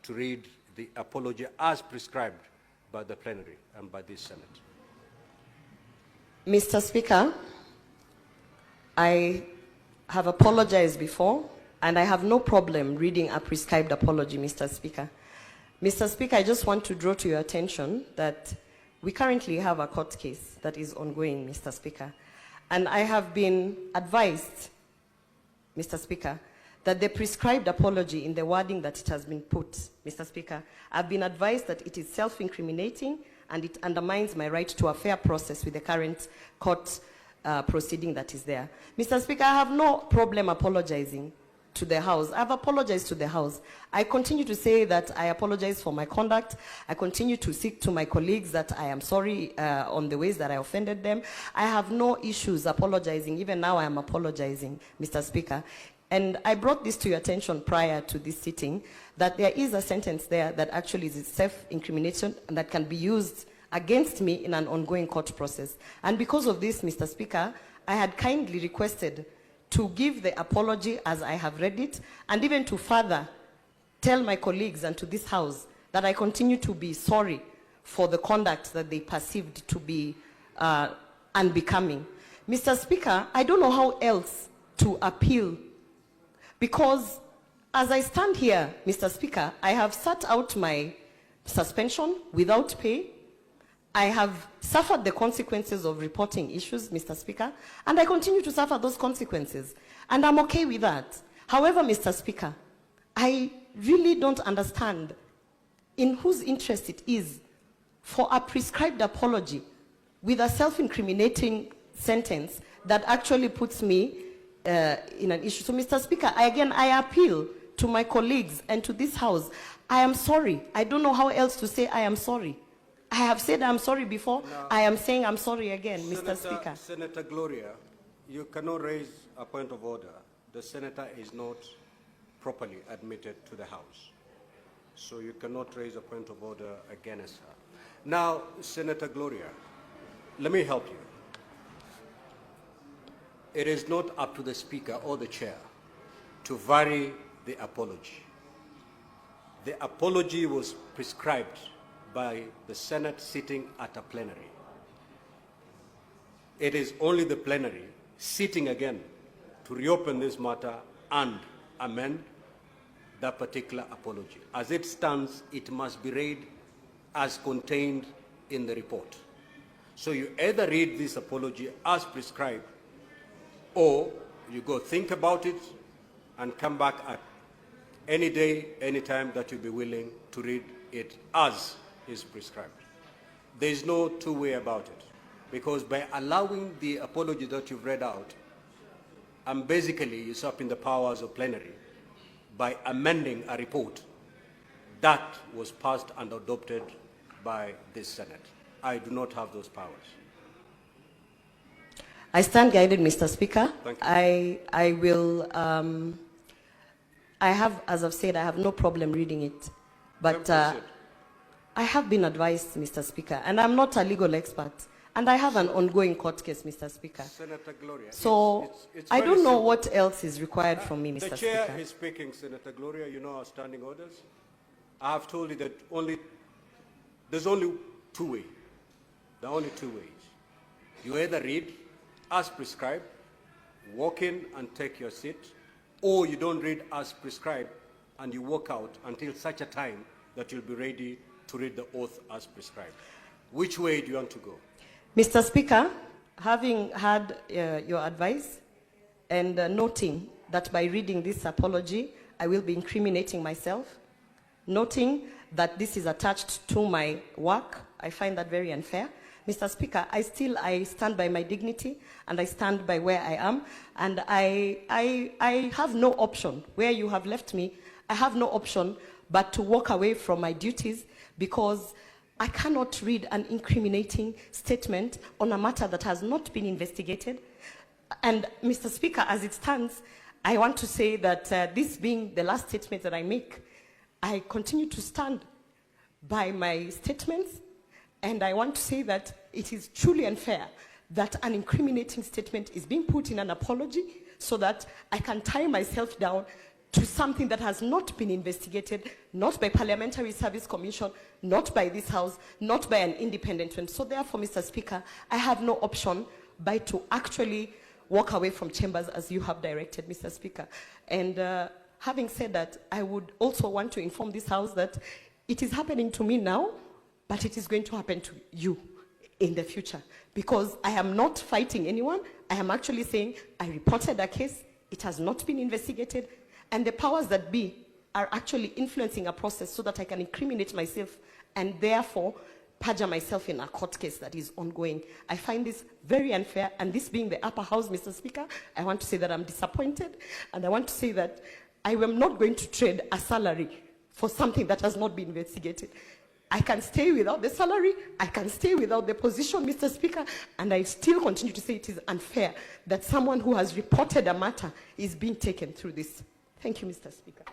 to read the apology as prescribed by the plenary and by this Senate. Mr. Speaker, I have apologized before, and I have no problem reading a prescribed apology, Mr. Speaker. Mr. Speaker, I just want to draw to your attention that we currently have a court case that is ongoing, Mr. Speaker. And I have been advised, Mr. Speaker, that the prescribed apology in the wording that it has been put, Mr. Speaker, I've been advised that it is self-incriminating and it undermines my right to a fair process with the current court proceeding that is there. Mr. Speaker, I have no problem apologizing to the House. I've apologized to the House. I continue to say that I apologize for my conduct. I continue to seek to my colleagues that I am sorry on the ways that I offended them. I have no issues apologizing. Even now I am apologizing, Mr. Speaker. And I brought this to your attention prior to this sitting, that there is a sentence there that actually is self-incrimination and that can be used against me in an ongoing court process. And because of this, Mr. Speaker, I had kindly requested to give the apology as I have read it, and even to further tell my colleagues and to this House that I continue to be sorry for the conduct that they perceived to be unbecoming. Mr. Speaker, I don't know how else to appeal, because as I stand here, Mr. Speaker, I have sat out my suspension without pay. I have suffered the consequences of reporting issues, Mr. Speaker, and I continue to suffer those consequences, and I'm okay with that. However, Mr. Speaker, I really don't understand in whose interest it is for a prescribed apology with a self-incriminating sentence that actually puts me in an issue. So, Mr. Speaker, I appeal to my colleagues and to this House. I am sorry. I don't know how else to say I am sorry. I have said I'm sorry before. No. I am saying I'm sorry again, Mr. Speaker. Senator Gloria, you cannot raise a point of order. The senator is not properly admitted to the House. So you cannot raise a point of order against her. Now, Senator Gloria, let me help you. It is not up to the Speaker or the Chair to vary the apology. The apology was prescribed by the Senate sitting at a plenary. It is only the plenary sitting again to reopen this matter and amend that particular apology. As it stands, it must be read as contained in the report. So you either read this apology as prescribed, or you go think about it and come back at any day, any time that you'll be willing to read it as is prescribed. There is no two-way about it, because by allowing the apology that you've read out, and basically usurping the powers of plenary by amending a report that was passed and adopted by this Senate. I do not have those powers. I stand guided, Mr. Speaker. Thank you. I will, I have, as I've said, I have no problem reading it. But I have been advised, Mr. Speaker, and I'm not a legal expert, and I have an ongoing court case, Mr. Speaker. Senator Gloria. So it's I don't know simple. what else is required from me, Mr. Speaker. The Chair is speaking, Senator Gloria. You know our standing orders. I have told you that there's only two ways. There are only two ways. You either read as prescribed, walk in and take your seat, or you don't read as prescribed and you walk out until such a time that you'll be ready to read the oath as prescribed. Which way do you want to go? Mr. Speaker, having had your advice and noting that by reading this apology, I will be incriminating myself, noting that this is attached to my work, I find that very unfair. Mr. Speaker, I stand by my dignity and I stand by where I am, and I have no option. Where you have left me, I have no option but to walk away from my duties, because I cannot read an incriminating statement on a matter that has not been investigated. And Mr. Speaker, as it stands, I want to say that this being the last statement that I make, I continue to stand by my statements, and I want to say that it is truly unfair that an incriminating statement is being put in an apology so that I can tie myself down to something that has not been investigated, not by Parliamentary Service Commission, not by this House, not by an independent one. So therefore, Mr. Speaker, I have no option but to actually walk away from chambers as you have directed, Mr. Speaker. And having said that, I would also want to inform this House that it is happening to me now, but it is going to happen to you in the future. Because I am not fighting anyone. I am actually saying I reported a case, it has not been investigated, and the powers that be are actually influencing a process so that I can incriminate myself and therefore perjure myself in a court case that is ongoing. I find this very unfair, and this being the upper house, Mr. Speaker, I want to say that I'm disappointed, and I want to say that I am not going to trade a salary for something that has not been investigated. I can stay without the salary, I can stay without the position, Mr. Speaker, and I still continue to say it is unfair that someone who has reported a matter is being taken through this. Thank you, Mr. Speaker.